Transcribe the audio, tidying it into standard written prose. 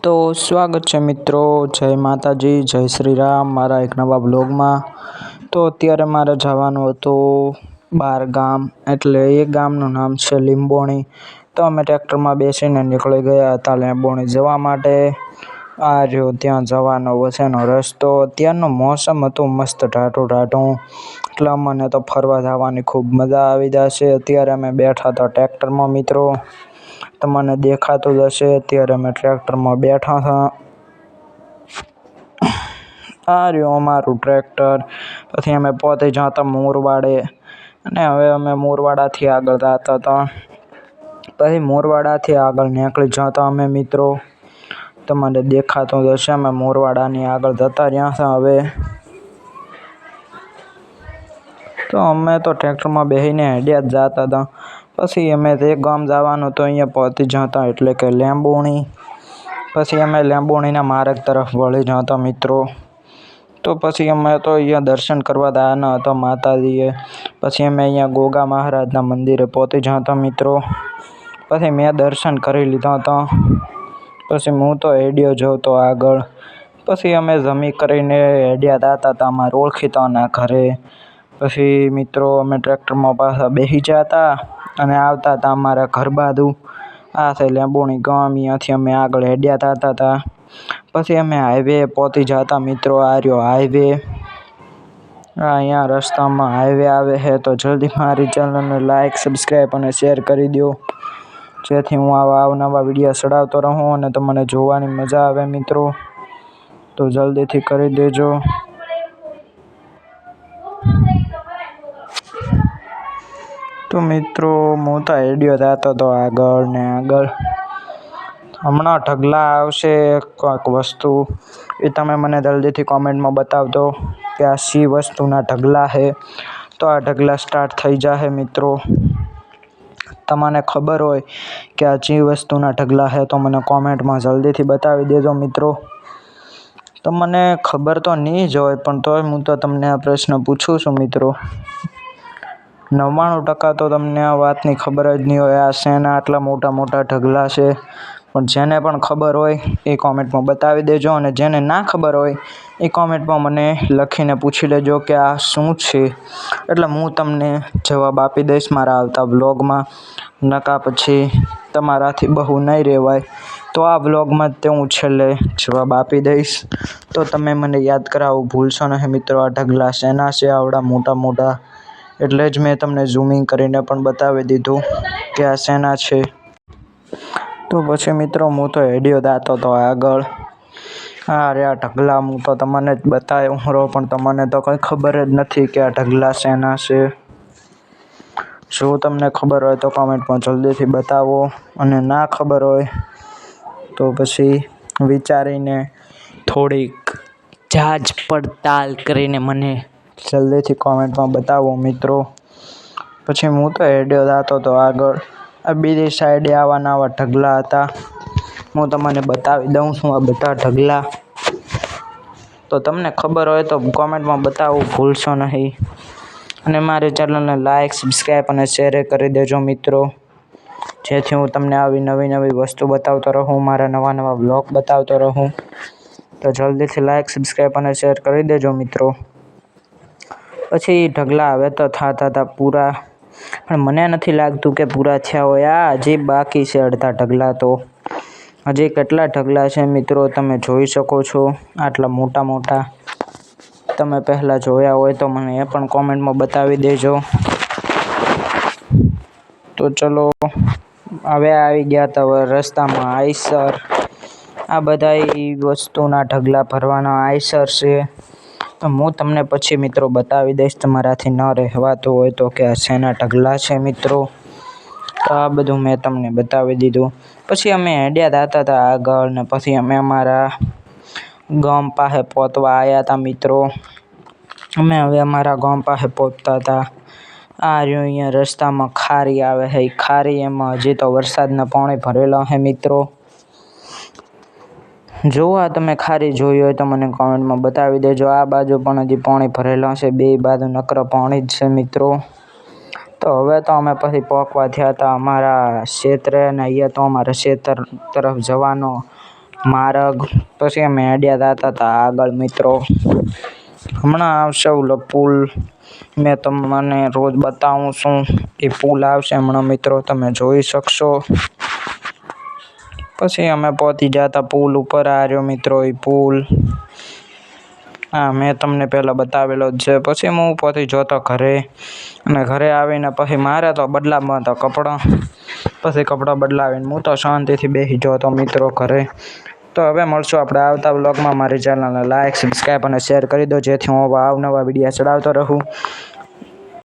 તો સ્વાગત છે મિત્રો, જય માતાજી, જય શ્રી રામ, મારા એક નવા બ્લોગમાં. તો અત્યારે મારે જવાનું હતું બાર ગામ, એટલે એ ગામનું નામ છે લીંબોણી. તો અમે ટ્રેક્ટરમાં બેસીને નીકળી ગયા હતા લીંબોણી જવા માટે. આ રહ્યો ત્યાં જવાનો વચ્ચેનો રસ્તો. અત્યારનું મોસમ હતું મસ્ત ટાઢું ટાઢું, એટલે અમને તો ફરવા જવાની ખૂબ મજા આવી જશે. અત્યારે અમે બેઠા હતા ટ્રેક્ટરમાં મિત્રો, તમને દેખાતું જ હશે. અત્યારે અમે ટ્રેક્ટરમાં બેઠા હતા. આ રહ્યું અમારું ટ્રેક્ટર. પછી અમે પહોંચી જતા મોરવાડે, અને હવે અમે મોરવાડાથી આગળ જતા હતા. પછી મોરવાડાથી આગળ નીકળી જતા અમે મિત્રો, તમને દેખાતું જ હશે. અમે મોરવાડાની આગળ જતા રહ્યા હતા હવે. તો અમે તો ટ્રેક્ટરમાં બેસીને હેડ્યા જ જતા હતા. પછી અમે તે ગામ જવાનું તો અહીંયા પહોંચી જતા, એટલે કે લીંબોણી. પછી અમે લીંબોણીના માર્ગ તરફ વળી જતા મિત્રો. તો પછી અમે તો અહીંયા દર્શન કરવા જવાના હતા માતાજીએ. પછી અમે અહીંયા ગોગા મહારાજના મંદિરે પહોંચી જતા મિત્રો. પછી મેં દર્શન કરી લીધા હતા. પછી હું તો હેડ્યો જોતો આગળ. પછી અમે જમી કરીને હેડ્યા જતા હતા અમારા ઓળખીતાના ઘરે. પછી મિત્રો અમે ટ્રેક્ટરમાં પાછા બેસી જતા અને આવતા હતા અમારા ઘર બાજુ. આ છે લીંબોણી ગામ, અહીંયાથી અમે આગળ હેડ્યા જતા હતા. પછી અમે હાઈવે પહોંચી જતા મિત્રો. આ રહ્યો હાઈવે. અહીંયા રસ્તામાં હાઈવે આવે છે, તો જલ્દી મારી ચેનલને લાઈક, સબસ્ક્રાઈબ અને શેર કરી દો, જેથી હું આવા અવનવા વિડીયો ચડાવતો રહું અને તમને જોવાની મજા આવે મિત્રો. તો જલ્દીથી કરી દેજો. તો મિત્રો હું તો હેડ્યો જતો હતો આગળ ને આગળ. હમણાં ઢગલા આવશે કોઈક વસ્તુ, એ તમે મને જલ્દીથી કોમેન્ટમાં બતાવજો કે આ શી વસ્તુના ઢગલા છે. તો આ ઢગલા સ્ટાર્ટ થઈ જશે મિત્રો. તમને ખબર હોય કે આ ચી વસ્તુના ઢગલા છે તો મને કોમેન્ટમાં જલ્દીથી બતાવી દેજો મિત્રો. તમને ખબર તો નહીં જ હોય, પણ તોય હું તો તમને આ પ્રશ્ન પૂછું છું મિત્રો. 99% તો તમને આ વાતની ખબર જ નહીં હોય આ શેના આટલા મોટા મોટા ઢગલા છે. પણ જેને પણ ખબર હોય એ કોમેન્ટમાં બતાવી દેજો, અને જેને ના ખબર હોય એ કોમેન્ટમાં મને લખીને પૂછી લેજો કે આ શું છે, એટલે હું તમને જવાબ આપી દઈશ મારા આવતા બ્લોગમાં. નકા પછી તમારાથી બહુ નહીં રહેવાય, તો આ બ્લોગમાં જ તે હું છેલ્લે જવાબ આપી દઈશ. તો તમે મને યાદ કરાવવું ભૂલશો નહીં મિત્રો. આ ઢગલા શેના છે આવડા મોટા મોટા, એટલે જ મેં તમને ઝૂમિંગ કરીને પણ બતાવી દીધું કે આ શેના છે. તો પછી મિત્રો હું તો હેડ્યો જતો હતો આગળ. આ રહ્યા ઢગલા, હું તો તમને જ બતાવ્યું રહો, પણ તમને તો કંઈ ખબર જ નથી કે આ ઢગલા શેના છે. જો તમને ખબર હોય તો કોમેન્ટમાં જલ્દીથી બતાવો, અને ના ખબર હોય તો પછી વિચારીને થોડીક જાંચ પડતાલ કરીને મને જલ્દીથી કોમેન્ટમાં બતાવો મિત્રો. પછી હું તો હેડ્યો જતો હતો આગળ. આ બીજી સાઈડે આવા નવા ઢગલા હતા, હું તમને બતાવી દઉં છું આ બધા ઢગલા. તો તમને ખબર હોય તો કોમેન્ટમાં બતાવવું ભૂલશો નહીં, અને મારી ચેનલને લાઈક, સબસ્ક્રાઈબ અને શેર કરી દેજો મિત્રો, જેથી હું તમને આવી નવી નવી વસ્તુ બતાવતો રહું, મારા નવા નવા બ્લોગ બતાવતો રહું. તો જલ્દીથી લાઈક, સબસ્ક્રાઈબ અને શેર કરી દેજો મિત્રો. પછી ઢગલા હવે તો થતા હતા પૂરા, પણ મને નથી લાગતું કે પૂરા થયા હોય. આ હજી બાકી છે અડધા ઢગલા. તો હજી કેટલા ઢગલા છે મિત્રો તમે જોઈ શકો છો, આટલા મોટા મોટા. તમે પહેલાં જોયા હોય તો મને એ પણ કોમેન્ટમાં બતાવી દેજો. તો ચલો, હવે આવી ગયા હતા રસ્તામાં આઈસર. આ બધા વસ્તુના ઢગલા ભરવાના આઈસર છે. તો હું તમને પછી મિત્રો બતાવી દઈશ, તમારાથી ન રહેવાતું હોય તો કે આ શેના ઢગલા છે મિત્રો. તો આ બધું મેં તમને બતાવી દીધું. પછી અમે હેડ્યા જતા હતા આગળ, ને પછી અમે અમારા ગામ પાસે પહોંચવા આવ્યા હતા મિત્રો. અમે હવે અમારા ગામ પાસે પહોંચતા હતા. આ રહ્યું અહીંયા રસ્તામાં ખારી આવે છે, એ ખારી એમાં હજી તો વરસાદના પાણી ભરેલા છે મિત્રો. જો આ તમે ખારી જોઈ હોય તો મને કોમેન્ટમાં બતાવી દેજો. આ બાજુ પણ હજી પાણી ભરેલા છે, બે બાજુ નકરા પાણી જ છે મિત્રો. તો હવે તો અમે પછી પહોંચવા થયા હતા અમારા ક્ષેત્રે, અને અહીંયા તો અમારા ક્ષેત્ર તરફ જવાનો માર્ગ. પછી અમે હેડ્યા જતા હતા આગળ મિત્રો. હમણાં આવશે ઓલો પુલ, મેં તમને રોજ બતાવું છું. એ પુલ આવશે હમણાં મિત્રો, તમે જોઈ શકશો. પછી અમે પહોંચી જતા પુલ ઉપર. આ રહ્યો મિત્રો એ પુલ. હા, મેં તમને પહેલાં બતાવેલો જ છે. પછી હું પહોંચી જતો ઘરે, અને ઘરે આવીને પછી મારે તો બદલાવવા હતા કપડાં. પછી કપડાં બદલાવીને હું તો શાંતિથી બેસી જતો મિત્રો ઘરે. તો હવે મળશું આપણે આવતા વ્લોગમાં. મારી ચેનલને લાઇક, સબસ્ક્રાઈબ અને શેર કરી દો, જેથી હું અવનવા વિડીયો ચડાવતો રહું.